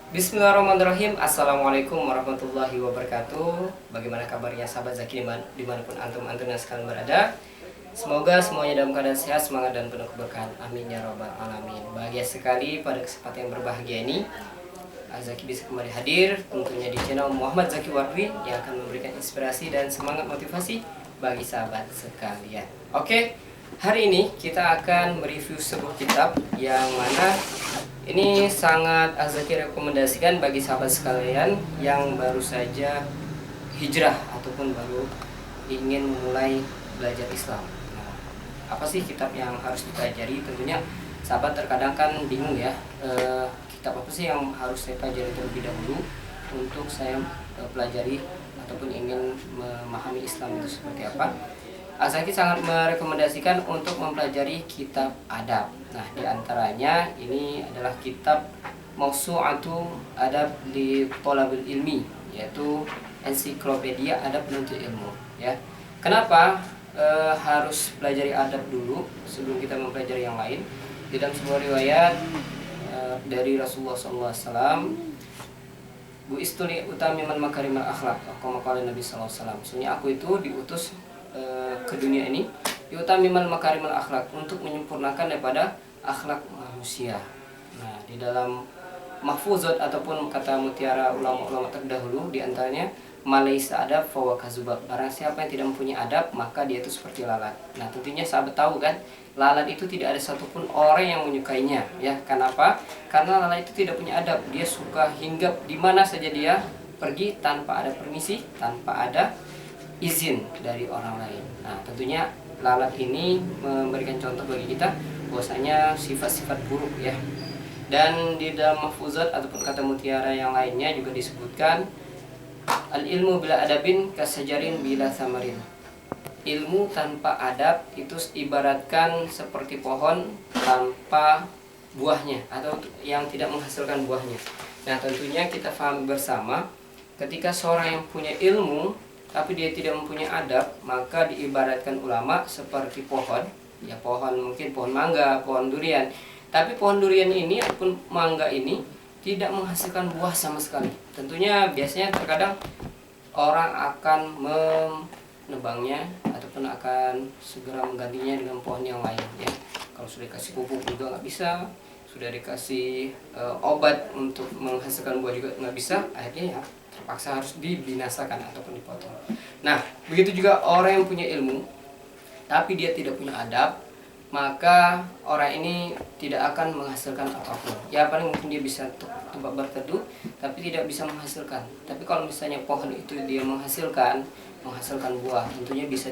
Bismillahirrahmanirrahim. Assalamualaikum warahmatullahi wabarakatuh. Bagaimana kabarnya sahabat Zaki dimanapun antum yang sekalian berada? Semoga semuanya dalam keadaan sehat, semangat dan penuh keberkahan. Amin ya robbal alamin. Bahagia sekali pada kesempatan yang berbahagia ini Zaki bisa kembali hadir tentunya di channel Muhammad Zaki Wardi yang akan memberikan inspirasi dan semangat motivasi bagi sahabat sekalian. Oke, hari ini kita akan mereview sebuah kitab yang mana ini sangat Azaki rekomendasikan bagi sahabat sekalian yang baru saja hijrah ataupun baru ingin memulai belajar Islam. Nah, apa sih kitab yang harus dipelajari? Tentunya sahabat terkadang kan bingung ya, kitab apa sih yang harus saya pelajari terlebih dahulu untuk saya pelajari ataupun ingin memahami Islam itu seperti apa. Azaki sangat merekomendasikan untuk mempelajari kitab adab. Nah, diantaranya ini adalah kitab Mausu'atu Adab li Thalabil Ilmi, yaitu ensiklopedia adab penuntut ilmu. Ya, kenapa harus pelajari adab dulu sebelum kita mempelajari yang lain? Di dalam sebuah riwayat dari Rasulullah SAW, Bu istuli utamiman makarimal akhlak, kama qala Nabi sallallahu alaihi wasallam. Sebenarnya aku itu diutus ke dunia ini diutamiman makarimal akhlak, untuk menyempurnakan daripada akhlak manusia. Nah, di dalam mahfuzat ataupun kata mutiara ulama-ulama terdahulu diantaranya malaisa adab fawa kazubab, barang siapa yang tidak mempunyai adab maka dia itu seperti lalat. Nah, tentunya sahabat tahu kan, lalat itu tidak ada satupun orang yang menyukainya, ya. Kenapa? Karena lalat itu tidak punya adab. Dia suka hinggap di mana saja dia pergi tanpa ada permisi, tanpa ada izin dari orang lain. Nah, tentunya lalat ini memberikan contoh bagi kita bahwasanya sifat-sifat buruk, ya. Dan di dalam mahfuzat ataupun kata mutiara yang lainnya juga disebutkan al ilmu bila adabin kasajarin bila samarin. Ilmu tanpa adab itu ibaratkan seperti pohon tanpa buahnya atau yang tidak menghasilkan buahnya. Nah, tentunya kita paham bersama ketika seorang yang punya ilmu tapi dia tidak mempunyai adab, maka diibaratkan ulama seperti pohon, ya, pohon mungkin pohon mangga, pohon durian. Tapi pohon durian ini ataupun mangga ini tidak menghasilkan buah sama sekali. Tentunya biasanya terkadang orang akan menebangnya ataupun akan segera menggantinya dengan pohon yang lain, ya. Kalau sudah dikasih pupuk juga nggak bisa, sudah dikasih obat untuk menghasilkan buah juga nggak bisa, akhirnya ya terpaksa harus dibinasakan ataupun dipotong. Nah, begitu juga orang yang punya ilmu tapi dia tidak punya adab, maka orang ini tidak akan menghasilkan apapun. Ya, paling mungkin dia bisa tempat berteduh tapi tidak bisa menghasilkan. Tapi kalau misalnya pohon itu dia menghasilkan buah, tentunya bisa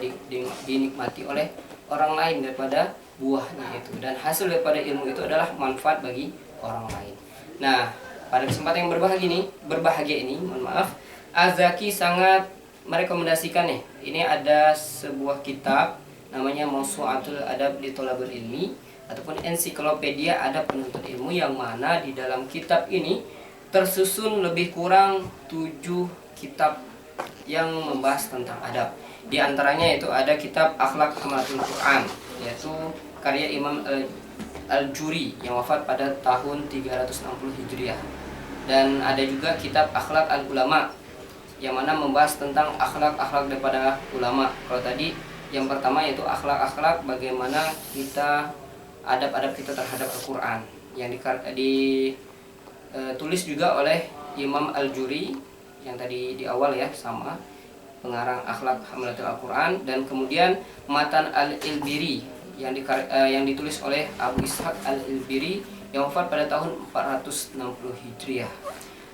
dinikmati oleh orang lain daripada buahnya itu, dan hasil daripada ilmu itu adalah manfaat bagi orang lain. Nah, pada kesempatan yang berbahagia ini, mohon maaf, Azaki sangat merekomendasikan nih. Ini ada sebuah kitab namanya Mausu'atul Adab li Thalabil Ilmi ataupun ensiklopedia adab penuntut ilmu, yang mana di dalam kitab ini tersusun lebih kurang 7 kitab yang membahas tentang adab. Di antaranya itu ada kitab Akhlak Hamalatul Quran, yaitu karya Imam Al-Juri yang wafat pada tahun 360 Hijriah. Dan ada juga kitab Akhlak Al-Ulama yang mana membahas tentang akhlak-akhlak daripada ulama. Kalau tadi yang pertama yaitu akhlak-akhlak bagaimana kita, adab-adab kita terhadap Al-Quran, yang ditulis juga oleh Imam Al-Juri yang tadi di awal, ya, sama pengarang Akhlak Hamalatul Al-Quran. Dan kemudian Matan Al-Ilbiri yang ditulis oleh Abu Ishaq Al-Ilbiri yang wafat pada tahun 460 Hijriah.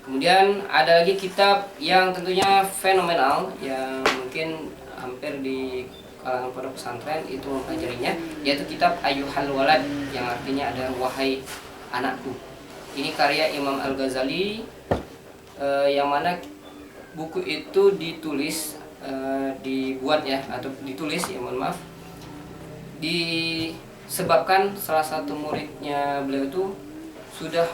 Kemudian ada lagi kitab yang tentunya fenomenal yang mungkin hampir di kalangan pondok pesantren itu mempelajarinya, yaitu kitab Ayyuhal Walad, yang artinya adalah wahai anakku. Ini karya Imam Al-Ghazali, yang mana buku itu dibuat, ya, atau ditulis, ya, mohon maaf, disebabkan salah satu muridnya beliau itu sudah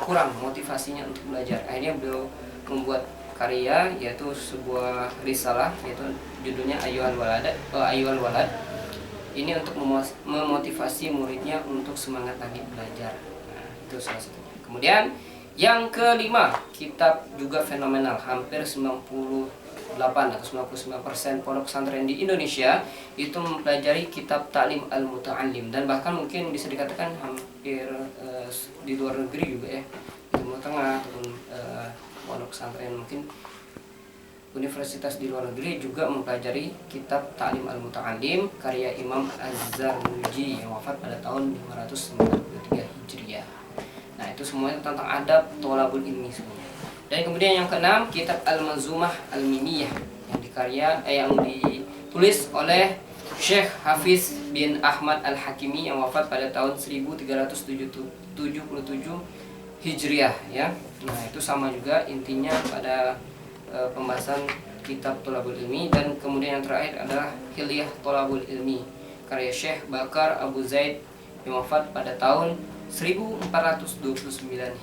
kurang motivasinya untuk belajar. Akhirnya beliau membuat karya, yaitu sebuah risalah, yaitu judulnya Ayyuhal Walad. Ini untuk memotivasi muridnya untuk semangat lagi belajar. Nah, itu salah satunya. Kemudian Yang kelima, kitab juga fenomenal. Hampir 98 atau 99% pondok pesantren di Indonesia itu mempelajari kitab Ta'lim Al-Muta'allim, dan bahkan mungkin bisa dikatakan hampir di luar negeri juga ya, di Timur Tengah ataupun pondok pesantren mungkin universitas di luar negeri juga mempelajari kitab Ta'lim Al-Muta'allim karya Imam Az-Zarnuji yang wafat pada tahun 593 Hijriah. Nah, itu semuanya tentang adab thalabul ilmi semuanya. Dan kemudian yang keenam, kitab Al-Manzumah Al-Mimiyah yang ditulis oleh Syekh Hafiz bin Ahmad Al-Hakimi yang wafat pada tahun 1377 Hijriah ya. Nah, itu sama juga intinya pada pembahasan kitab thalabul ilmi. Dan kemudian yang terakhir adalah Hilyah Thalabul Ilmi karya Syekh Bakar Abu Zaid yang wafat pada tahun 1429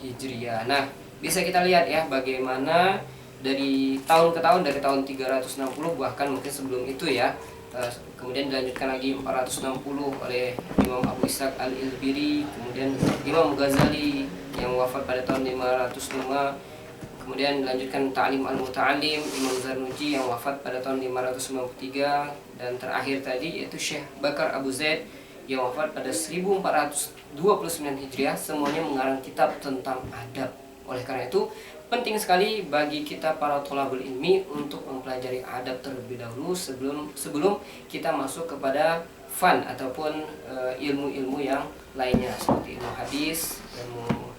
Hijriah. Nah, bisa kita lihat ya bagaimana dari tahun ke tahun, dari tahun 360 bahkan mungkin sebelum itu ya. Kemudian dilanjutkan lagi 460 oleh Imam Abu Ishaq Al-Ilbiri, kemudian Imam Ghazali yang wafat pada tahun 505. Kemudian dilanjutkan Ta'lim Al-Muta'allim Imam Zarnuji yang wafat pada tahun 593, dan terakhir tadi yaitu Syekh Bakar Abu Zaid yang wafat pada 1429 Hijriah. Semuanya mengarang kitab tentang adab. Oleh karena itu penting sekali bagi kita para thalabul ilmi untuk mempelajari adab terlebih dahulu sebelum kita masuk kepada fan ataupun ilmu-ilmu yang lainnya seperti ilmu hadis, ilmu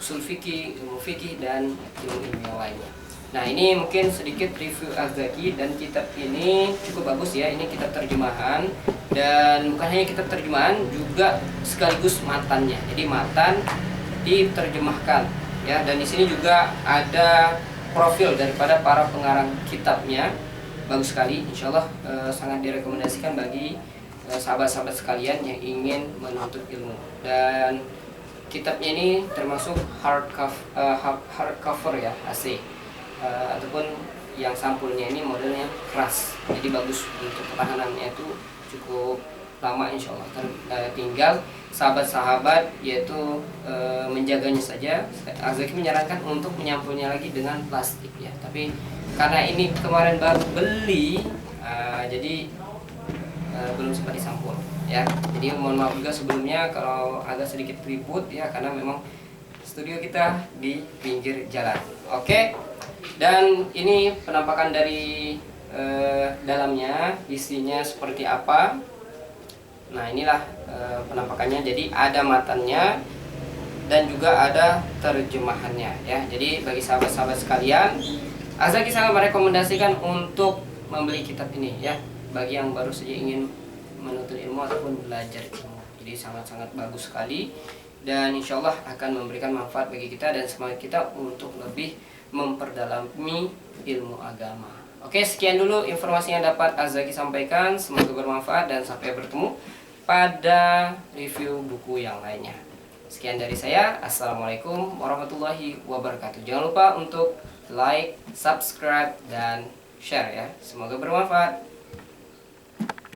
usul fikih, ilmu fikih, dan ilmu-ilmu yang lainnya. Nah, ini mungkin sedikit review Az-Zaki, dan kitab ini cukup bagus ya. Ini kitab terjemahan, dan bukan hanya kitab terjemahan, juga sekaligus matannya. Jadi matan diterjemahkan ya, dan di sini juga ada profil daripada para pengarang kitabnya. Bagus sekali, insya Allah sangat direkomendasikan bagi sahabat-sahabat sekalian yang ingin menuntut ilmu. Dan kitabnya ini termasuk hardcover ya, AC. Ataupun yang sampulnya ini modelnya keras, jadi bagus untuk ketahanannya itu cukup lama insya Allah. Tinggal sahabat-sahabat yaitu menjaganya saja. Az-Zaki menyarankan untuk menyampulnya lagi dengan plastik ya, tapi karena ini kemarin baru beli jadi belum sempat disampul ya. Jadi mohon maaf juga sebelumnya kalau agak sedikit ribut ya, karena memang studio kita di pinggir jalan. Oke. Dan ini penampakan dari dalamnya, isinya seperti apa. Nah, inilah penampakannya. Jadi ada matannya dan juga ada terjemahannya ya. Jadi bagi sahabat-sahabat sekalian, Az-Zaki sangat merekomendasikan untuk membeli kitab ini ya, bagi yang baru saja ingin menuntut ilmu ataupun belajar ilmu. Jadi sangat-sangat bagus sekali, dan insya Allah akan memberikan manfaat bagi kita dan semangat kita untuk lebih memperdalami ilmu agama. Oke, sekian dulu informasi yang dapat Az-Zaki sampaikan. Semoga bermanfaat dan sampai bertemu pada review buku yang lainnya. Sekian dari saya. Assalamualaikum warahmatullahi wabarakatuh. Jangan lupa untuk like, subscribe, dan share ya. Semoga bermanfaat.